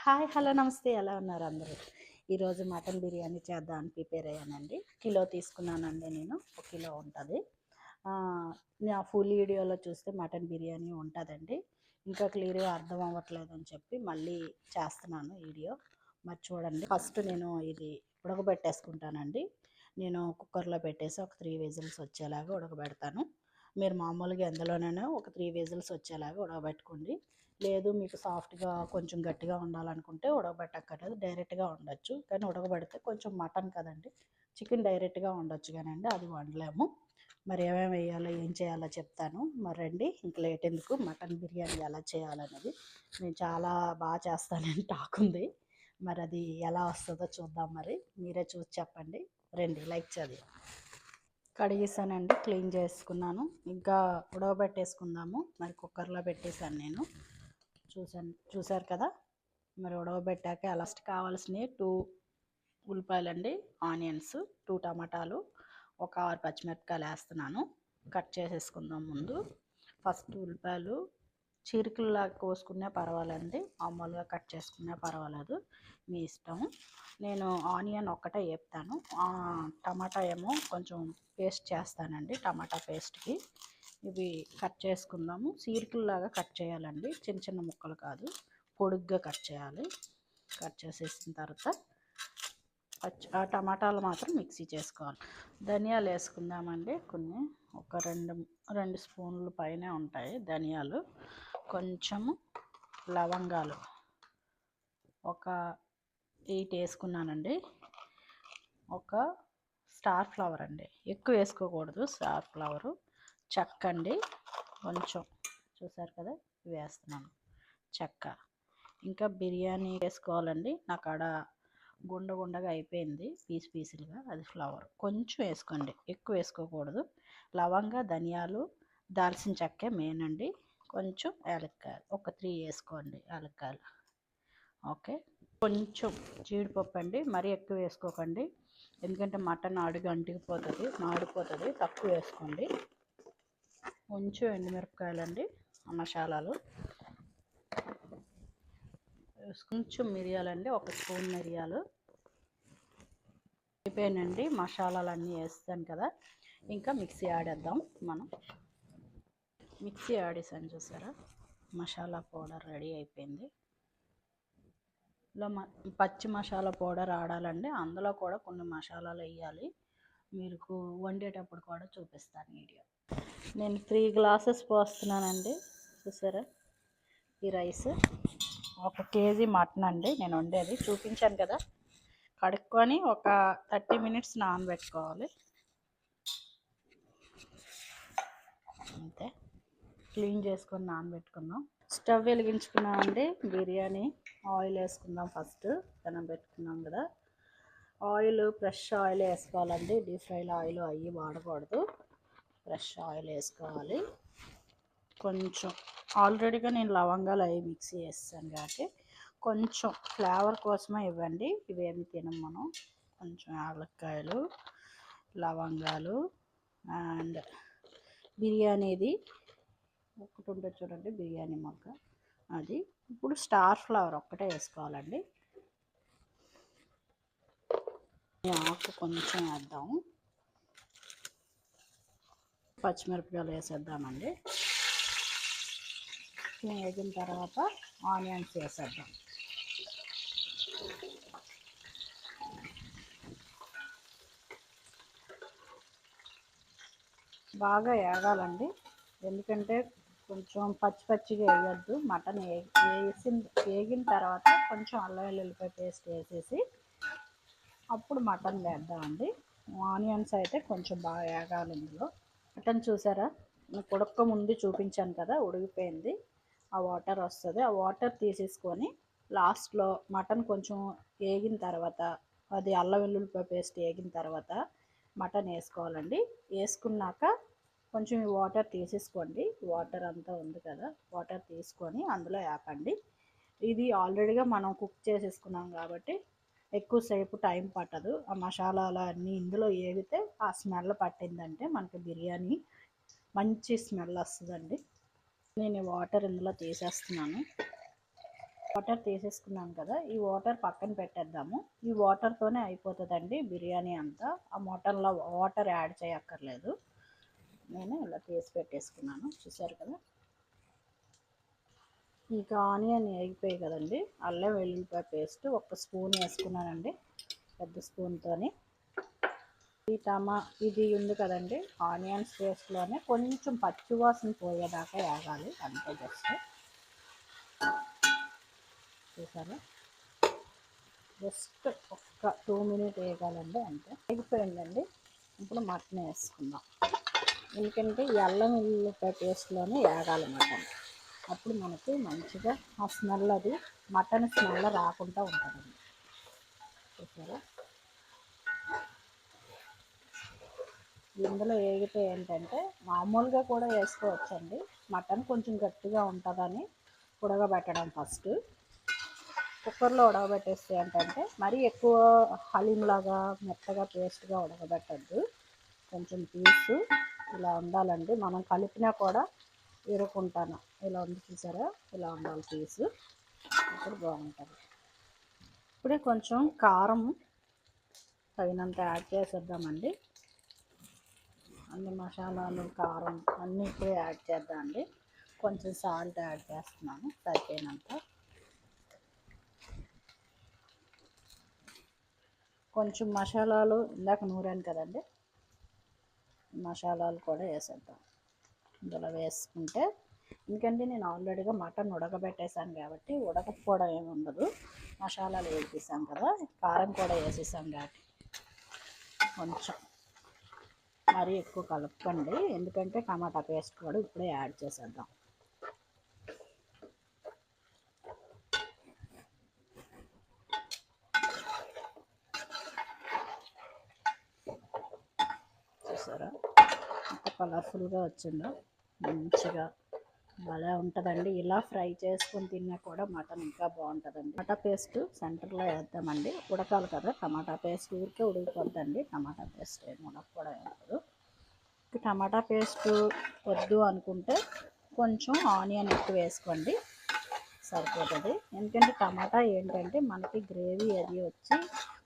Hi hello నమస్తే ఎలా ఉన్నారు అందరూ. ఈరోజు మటన్ బిర్యానీ చేద్దామని ప్రిపేర్ అయ్యానండి. కిలో తీసుకున్నానండి, నేను 1 కిలో ఉంటుంది. నా ఫుల్ వీడియోలో చూస్తే మటన్ బిర్యానీ ఉంటుందండి. ఇంకా క్లియర్గా అర్థం అవ్వట్లేదు అని చెప్పి మళ్ళీ చేస్తున్నాను వీడియో. మరి చూడండి, ఫస్ట్ నేను ఇది ఉడకబెట్టేసుకుంటానండి. నేను కుక్కర్లో పెట్టేసి ఒక 3 విజిల్స్ వచ్చేలాగా ఉడకబెడతాను. మీరు మామూలుగా ఎందులోనైనా ఒక 3 విజిల్స్ వచ్చేలాగా ఉడకబెట్టుకోండి. లేదు మీకు సాఫ్ట్గా కొంచెం గట్టిగా ఉండాలనుకుంటే ఉడకబెట్టక్కర్లేదు, డైరెక్ట్గా ఉండొచ్చు. కానీ ఉడకబెడితే కొంచెం మటన్ కదండి, చికెన్ డైరెక్ట్గా ఉండొచ్చు కానండి, అది వండలేము. మరి ఏమేమి వేయాలో ఏం చేయాలో చెప్తాను. మరి రండి, ఇంక లేట్ ఎందుకు, మటన్ బిర్యానీ ఎలా చేయాలనేది నేను చాలా బాగా చేస్తానని టాక్ ఉంది. మరి అది ఎలా వస్తుందో చూద్దాం. మరి మీరే చూసి చెప్పండి. రండి, లైక్ చదివి కడిగేసానండి, క్లీన్ చేసుకున్నాను. ఇంకా ఉడకబెట్టేసుకుందాము. మరి కుక్కర్లో పెట్టేశాను నేను. చూసారు కదా. మరి ఉడకబెట్టాక లాస్ట్ కావాల్సినవి 2 ఉల్లిపాయలండి, ఆనియన్స్, 2 టమాటాలు, ఒక 6 పచ్చిమిరపకాయలు వేస్తున్నాను. కట్ చేసేసుకుందాం ముందు. ఫస్ట్ ఉల్లిపాయలు చీరికల్లాగా కోసుకునే పర్వాలేదండి, మామూలుగా కట్ చేసుకునే పర్వాలేదు, మీ ఇష్టం. నేను ఆనియన్ ఒక్కటే వేపుతాను, టమాటా ఏమో కొంచెం పేస్ట్ చేస్తానండి, టమాటా పేస్ట్కి. ఇవి కట్ చేసుకుందాము. చీరికల్లాగా కట్ చేయాలండి, చిన్న చిన్న ముక్కలు కాదు, పొడుగ్గా కట్ చేయాలి. కట్ చేసేసిన తర్వాత ఆ టమాటాలు మాత్రం మిక్సీ చేసుకోవాలి. ధనియాలు వేసుకుందామండి, కొన్ని ఒక 2 స్పూన్లు పైనే ఉంటాయి ధనియాలు. కొంచెము లవంగాలు ఒక 8 వేసుకున్నానండి. ఒక స్టార్ ఫ్లవర్ అండి, ఎక్కువ వేసుకోకూడదు స్టార్ ఫ్లవరు. చెక్క అండి కొంచెం, చూసారు కదా, ఇవి వేస్తున్నాను, చెక్క. ఇంకా బిర్యానీ వేసుకోవాలండి, నాకు ఆడ గుండగా అయిపోయింది, పీసులుగా, అది ఫ్లవర్ కొంచెం వేసుకోండి, ఎక్కువ వేసుకోకూడదు. లవంగా, ధనియాలు, దాల్చిన చెక్క మెయిన్ అండి. కొంచెం యాలక్కాయలు ఒక 3 వేసుకోండి, యాలక్కాయలు. ఓకే, కొంచెం జీడిపప్పు అండి, మరీ ఎక్కువ వేసుకోకండి, ఎందుకంటే మటన్ అడుగు అంటికిపోతుంది, మాడిపోతుంది, తక్కువ వేసుకోండి. కొంచెం ఎండుమిరపకాయలండి, మసాలాలు. కొంచెం మిరియాలండి, 1 స్పూన్ మిరియాలు. అయిపోయానండి, మసాలాలన్నీ వేస్తాను కదా. ఇంకా మిక్సీ ఆడేద్దాం మనం. మిక్సీ ఆడేసాను, చూసారా, మసాలా పౌడర్ రెడీ అయిపోయింది. ఇలా పచ్చి మసాలా పౌడర్ ఆడాలండి, అందులో కూడా కొన్ని మసాలాలు వేయాలి. మీకు వండేటప్పుడు కూడా చూపిస్తాను వీడియో. నేను 3 గ్లాసెస్ పోస్తున్నానండి, చూసారా. ఈ రైస్ 1 కేజీ మటన్ అండి నేను వండేది, చూపించాను కదా. కడుక్కొని ఒక 30 మినిట్స్ నానబెట్టుకోవాలి, అంతే. క్లీన్ చేసుకొని నానబెట్టుకుందాం. స్టవ్ వెలిగించుకున్నామండి, బిర్యానీ ఆయిల్ వేసుకుందాం. ఫస్ట్ పెనం పెట్టుకున్నాం కదా, ఆయిల్ ఫ్రెష్ ఆయిల్ వేసుకోవాలండి, డీప్ ఫ్రైలో ఆయిల్ అవి వాడకూడదు, ఫ్రెష్ ఆయిల్ వేసుకోవాలి. కొంచెం ఆల్రెడీగా నేను లవంగాలు అవి మిక్సీ వేస్తాను కాబట్టి కొంచెం ఫ్లేవర్ కోసమే ఇవ్వండి, ఇవేమి తినం మనం. కొంచెం యాలక్కాయలు, లవంగాలు అండ్ బిర్యానీది ఒకటి ఉంటుంది చూడండి, బిర్యానీ మొక్క, అది. ఇప్పుడు స్టార్ ఫ్లవర్ ఒక్కటే వేసుకోవాలండి. ఆకు కొంచెం వేద్దాము, పచ్చిమిరపకాయలు వేసేద్దామండి. వేగిన తర్వాత ఆనియన్స్ వేసేద్దాం. బాగా వేగాలండి, ఎందుకంటే కొంచెం పచ్చిగా వేయద్దు. మటన్ వేగిన తర్వాత కొంచెం అల్లం వెల్లుల్లిపాయ పేస్ట్ వేసేసి అప్పుడు మటన్ వేద్దామండి. ఆనియన్స్ అయితే కొంచెం బాగా వేగాలి ఇందులో. మటన్ చూసారా, ఉడక ముందు చూపించాను కదా, ఉడికిపోయింది. ఆ వాటర్ వస్తుంది, ఆ వాటర్ తీసేసుకొని లాస్ట్లో మటన్ కొంచెం వేగిన తర్వాత, అది అల్లం వెల్లుల్లిపాయ పేస్ట్ వేగిన తర్వాత మటన్ వేసుకోవాలండి. వేసుకున్నాక కొంచెం ఈ వాటర్ తీసేసుకోండి, వాటర్ అంతా ఉంది కదా, వాటర్ తీసుకొని అందులో వేపండి. ఇది ఆల్రెడీగా మనం కుక్ చేసేసుకున్నాం కాబట్టి ఎక్కువసేపు టైం పట్టదు. ఆ మసాలాలు అన్నీ ఇందులో వేగితే ఆ స్మెల్ పట్టిందంటే మనకి బిర్యానీ మంచి స్మెల్ వస్తుందండి. నేను వాటర్ ఇందులో తీసేస్తున్నాను. వాటర్ తీసేసుకున్నాం కదా, ఈ వాటర్ పక్కన పెట్టేద్దాము. ఈ వాటర్తోనే అయిపోతుందండి బిర్యానీ అంతా. ఆ మటన్లో వాటర్ యాడ్ చేయక్కర్లేదు. నేను ఇలా తీసి పెట్టేసుకున్నాను, చూసారు కదా. ఇంకా ఆనియన్ వేగిపోయి కదండి, అల్లం వెల్లుల్లిపాయ పేస్ట్ 1 స్పూన్ వేసుకున్నానండి, పెద్ద స్పూన్తోని. ఇది ఉంది కదండి, ఆనియన్స్ పేస్ట్లోనే కొంచెం పచ్చివాసన పోయేదాకా వేగాలి అంతే. చూసారా, జస్ట్ ఒక్క 2 మినిట్ వేగాలండి అంతే. వేగిపోయిందండి. ఇప్పుడు మటన్ వేసుకుందాం. ఎందుకంటే ఈ అల్లం వెల్లుల్లిపాయ పేస్ట్లోనే వేగాలి మటన్. అప్పుడు మనకి మంచిగా ఆ స్మెల్, అది మటన్ స్మెల్ రాకుండా ఉంటుందండి. చూసారా, ఇందులో వేగితే ఏంటంటే మామూలుగా కూడా వేసుకోవచ్చండి. మటన్ కొంచెం గట్టిగా ఉంటుందని ఉడకబెట్టడం ఫస్ట్. కుక్కర్లో ఉడకబెట్టేస్తే ఏంటంటే మరీ ఎక్కువ హలీంలాగా మెత్తగా పేస్ట్గా ఉడకబెట్టద్దు. కొంచెం పీసు ఇలా ఉండాలండి. మనం కలిపినా కూడా ఇరుకుంటాను. ఇలా ఉంది చూసారా, ఇలా ఉండాలి పీసు. ఇప్పుడు బాగుంటుంది. ఇప్పుడే కొంచెం కారం తగినంత యాడ్ చేసేద్దామండి. అన్ని మసాలాలు, కారం అన్నీ ఇప్పుడే యాడ్ చేద్దామండి. కొంచెం సాల్ట్ యాడ్ చేస్తున్నాను సరిపోయినంత. కొంచెం మసాలాలు ఇందాక నూరాను కదండి, మసాలాలు కూడా వేసేద్దాం ఇందులో వేసుకుంటే. ఎందుకంటే నేను ఆల్రెడీగా మటన్ ఉడకబెట్టేసాను కాబట్టి ఉడకపోవడం ఏమి ఉండదు. మసాలాలు వేసేసాం కదా, కారం కూడా వేసేసాం కాబట్టి కొంచెం మరీ ఎక్కువ కలుపుకోండి. ఎందుకంటే టమాటా పేస్ట్ కూడా ఇప్పుడే యాడ్ చేసేద్దాం. చూసారా, ఎంత కలర్ఫుల్గా వచ్చిందో, మంచిగా భలే ఉంటుందండి. ఇలా ఫ్రై చేసుకొని తిన్నా కూడా మటన్ ఇంకా బాగుంటుందండి. టమాటా పేస్ట్ సెంటర్లో వేద్దామండి. ఉడకాలి కదా, టమాటా పేస్ట్ ఊరికే ఉడికిపోద్దండి. టమాటా పేస్ట్ ఏమి ఉడకపోవడం ఉండదు. టమాటా పేస్ట్ వద్దు అనుకుంటే కొంచెం ఆనియన్ ఎక్కువ వేసుకోండి, సరిపోతుంది. ఎందుకంటే టమాటా ఏంటంటే మనకి గ్రేవీ అది వచ్చి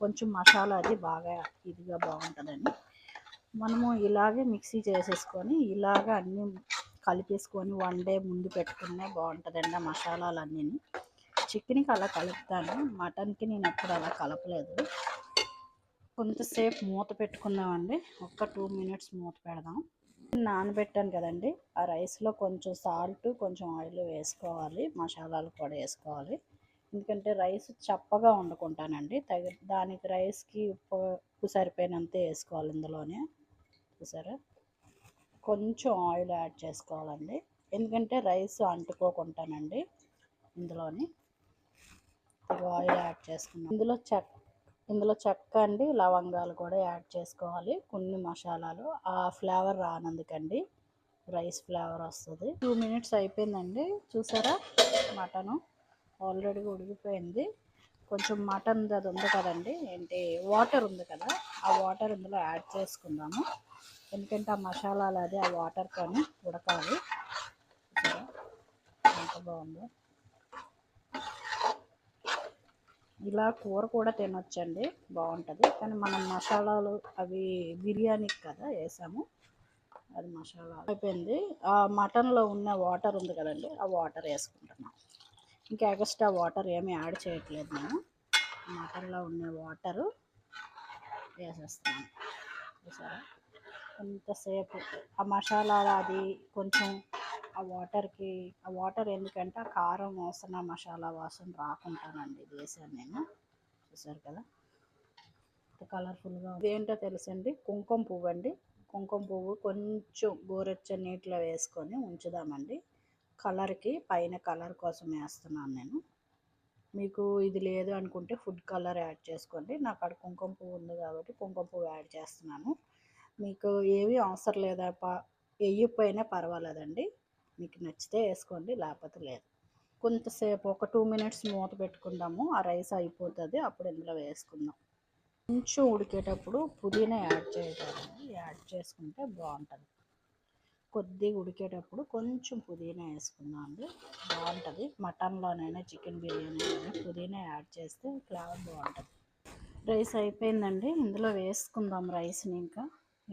కొంచెం మసాలా అది బాగా ఇదిగా బాగుంటుందండి. మనము ఇలాగే మిక్సీ చేసేసుకొని ఇలాగ అన్నీ కలిపేసుకొని 1 డే ముందు పెట్టుకునే బాగుంటుందండి ఆ మసాలాలన్నీ. చికెన్కి అలా కలుపుతాను, మటన్కి నేను ఎప్పుడు అలా కలపలేదు. కొంతసేపు మూత పెట్టుకుందామండి, ఒక్క 2 మినిట్స్ మూత పెడదాం. నానబెట్టాను కదండి, ఆ రైస్లో కొంచెం సాల్ట్, కొంచెం ఆయిల్ వేసుకోవాలి, మసాలాలు కూడా వేసుకోవాలి. ఎందుకంటే రైస్ చప్పగా వండుకుంటానండి. దానికి రైస్కి ఉప్పు సరిపోయినంతే వేసుకోవాలి ఇందులోనే. చూసారా, కొంచెం ఆయిల్ యాడ్ చేసుకోవాలండి, ఎందుకంటే రైస్ అంటుకోకుంటానండి ఇందులోని. ఆయిల్ యాడ్ చేసుకున్నాం. ఇందులో చెక్క అండి, లవంగాలు కూడా యాడ్ చేసుకోవాలి, కొన్ని మసాలాలు. ఆ ఫ్లేవర్ రానందుకండి, రైస్ ఫ్లేవర్ వస్తుంది. 2 మినిట్స్ అయిపోయిందండి. చూసారా, మటను ఆల్రెడీ ఉడికిపోయింది. కొంచెం మటన్ అది ఉంది కదండి, ఏంటి వాటర్ ఉంది కదా, ఆ వాటర్ ఇందులో యాడ్ చేసుకుందాము. ఎందుకంటే ఆ మసాలాలు అది ఆ వాటర్తోనే ఉడకాలి. ఎంత బాగుందో. ఇలా కూర కూడా తినొచ్చండి, బాగుంటుంది. కానీ మనం మసాలాలు అవి బిర్యానీకి కదా వేసాము, అది మసాలా అయిపోయింది. ఆ మటన్లో ఉన్న వాటర్ ఉంది కదండి, ఆ వాటర్ వేసుకుంటున్నాం. ఇంకా ఎక్స్ట్రా వాటర్ ఏమీ యాడ్ చేయట్లేదు నేను. మటన్లో ఉన్న వాటరు వేసేస్తున్నాను. చూసారా, కొంతసేపు ఆ మసాలా అది కొంచెం ఆ వాటర్ ఎందుకంటే ఆ కారం వాసన, మసాలా వాసన రాకుంటానండి ఇది వేసాను నేను. చూసారు కదా, కలర్ఫుల్గా. ఇదేంటో తెలుసండి, కుంకుమ పువ్వు అండి. కుంకుమ పువ్వు కొంచెం గోరెచ్చని నీటిలో వేసుకొని ఉంచుదామండి, కలర్కి. పైన కలర్ కోసం వేస్తున్నాను నేను. మీకు ఇది లేదు అనుకుంటే ఫుడ్ కలర్ యాడ్ చేసుకోండి. నాకు అక్కడ కుంకుమ పువ్వు ఉంది కాబట్టి కుంకుమ పువ్వు యాడ్ చేస్తున్నాను. మీకు ఏమీ అవసరం లేదా వేయకపోయినా పర్వాలేదండి, మీకు నచ్చితే వేసుకోండి, లేకపోతే లేదు. కొంతసేపు ఒక 2 మినిట్స్ మూత పెట్టుకుందాము, ఆ రైస్ అయిపోతుంది, అప్పుడు ఇందులో వేసుకుందాం. కొంచెం ఉడికేటప్పుడు పుదీనా యాడ్ చేయాలండి, యాడ్ చేసుకుంటే బాగుంటుంది. కొద్దిగా ఉడికేటప్పుడు కొంచెం పుదీనా వేసుకుందాం అండి, బాగుంటుంది. మటన్లోనైనా చికెన్ బిర్యానీలోనైనా పుదీనా యాడ్ చేస్తే ఫ్లేవర్ బాగుంటుంది. రైస్ అయిపోయిందండి, ఇందులో వేసుకుందాం రైస్ని. ఇంకా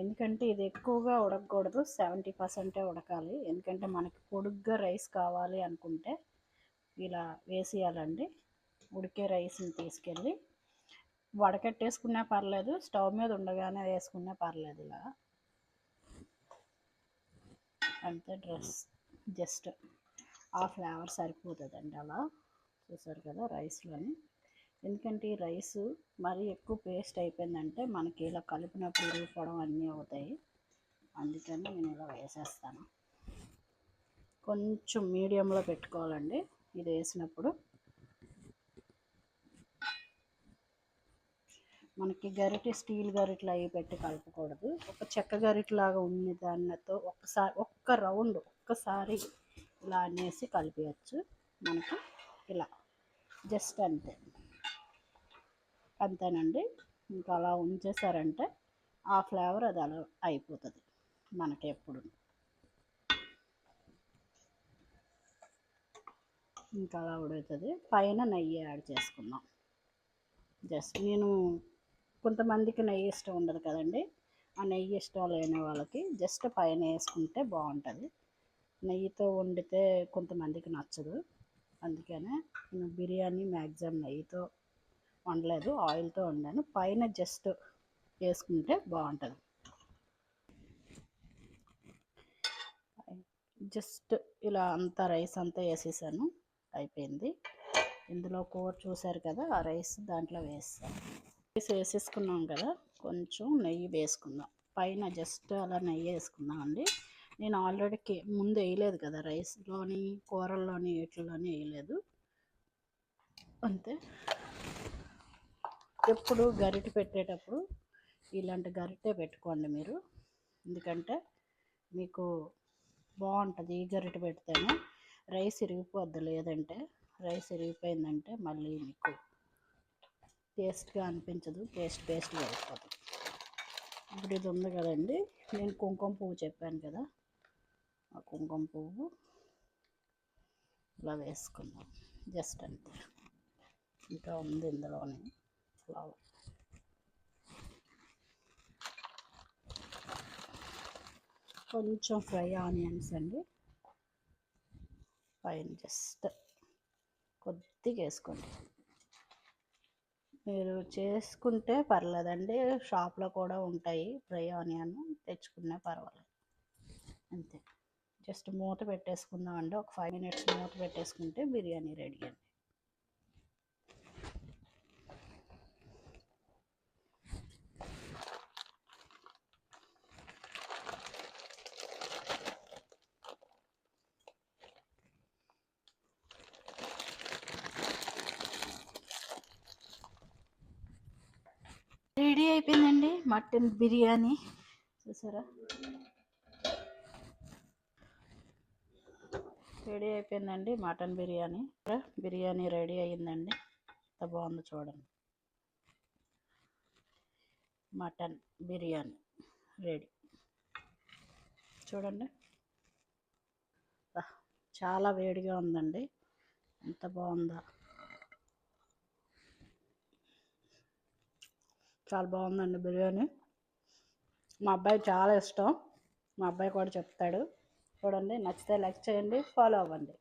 ఎందుకంటే ఇది ఎక్కువగా ఉడకకూడదు, 70% ఉడకాలి. ఎందుకంటే మనకి పొడుగ్గా రైస్ కావాలి అనుకుంటే ఇలా వేసేయాలండి. ఉడికే రైస్ని తీసుకెళ్ళి వడకట్టేసుకున్నా పర్లేదు, స్టవ్ మీద ఉండగానే వేసుకున్నా పర్లేదు. ఇలా అంతే, జస్ట్ ఆ ఫ్లేవర్ సరిపోతుందండి. అలా చూసారు కదా రైస్లోని. ఎందుకంటే ఈ రైస్ మరీ ఎక్కువ పేస్ట్ అయిపోయిందంటే మనకి ఇలా కలిపినప్పుడు ఇరిగిపోవడం అన్నీ అవుతాయి. అందుకని నేను ఇలా వేసేస్తాను. కొంచెం మీడియంలో పెట్టుకోవాలండి ఇది వేసినప్పుడు. మనకి గరిటె స్టీల్ గరిటెలు అవి పెట్టి కలపకూడదు. ఒక చెక్క గరిటెలాగా ఉన్న దానితో ఒక్కసారి ఇలా అనేసి కలిపేయచ్చు. మనకి ఇలా జస్ట్ అంతేనండి. ఇంకా అలా ఉంచేసారంటే ఆ ఫ్లేవర్ అది అలా అయిపోతుంది మనకి. ఎప్పుడు ఇంకా అలా ఉడుకుతుంది. పైన నెయ్యి యాడ్ చేసుకుందాం. జస్ట్ నేను కొంతమందికి నెయ్యి ఇష్టం ఉండదు కదండి, ఆ నెయ్యి ఇష్టం లేని వాళ్ళకి జస్ట్ పైన వేసుకుంటే బాగుంటుంది. నెయ్యితో వండితే కొంతమందికి నచ్చదు, అందుకనే నేను బిర్యానీ మ్యాక్సిమం నెయ్యితో వండలేదు, ఆయిల్తో వండాను. పైన జస్ట్ వేసుకుంటే బాగుంటుంది. జస్ట్ ఇలా అంతా రైస్ అంతా వేసేసాను, అయిపోయింది. ఇందులో కూర చూసారు కదా, ఆ రైస్ దాంట్లో వేస్తాను. రైస్ వేసేసుకున్నాం కదా, కొంచెం నెయ్యి వేసుకుందాం పైన. జస్ట్ అలా నెయ్యి వేసుకుందాం అండి. నేను ఆల్రెడీ ముందు వేయలేదు కదా, రైస్లోని కూరల్లోని వీటిల్లోని వేయలేదు. అంతే. ఎప్పుడు గరిటె పెట్టేటప్పుడు ఇలాంటి గరిటె పెట్టుకోండి మీరు, ఎందుకంటే మీకు బాగుంటుంది. ఈ గరిటె పెడితేనే రైస్ ఇరిగిపోద్ది, లేదంటే రైస్ ఇరిగిపోయిందంటే మళ్ళీ మీకు టేస్ట్గా అనిపించదు, పేస్ట్గా అయిపోతుంది. ఇప్పుడు ఇది ఉంది కదండి, నేను కుంకుమ పువ్వు చెప్పాను కదా, ఆ కుంకుమ పువ్వు ఇలా వేసుకుందాం జస్ట్ అంతే. ఇంకా ఉంది ఇందులోనే ఫ్లవర్. కొంచెం ఫ్రై ఆనియన్స్ అండి పైన జస్ట్ కొద్దిగా వేసుకోండి. మీరు చేసుకుంటే పర్లేదండి, షాప్లో కూడా ఉంటాయి ఫ్రై ఆనియన్, తెచ్చుకున్నా పర్వాలేదు. అంతే. జస్ట్ మూత పెట్టేసుకుందాం అండి, ఒక 5 minutes మూత పెట్టేసుకుంటే బిర్యానీ రెడీ అండి. రెడీ అయిపోయిందండి మటన్ బిర్యానీ, చూసారా. రెడీ అయిపోయిందండి మటన్ బిర్యానీ. బిర్యానీ రెడీ అయ్యిందండి, ఎంత బాగుందో చూడండి. మటన్ బిర్యానీ రెడీ, చూడండి. చాలా వేడిగా ఉందండి, ఎంత బాగుందో. చాలా బాగుందండి బిర్యానీ. మా అబ్బాయి చాలా ఇష్టం, మా అబ్బాయి కూడా చెప్తాడు. చూడండి, నచ్చితే లైక్ చేయండి, ఫాలో అవ్వండి.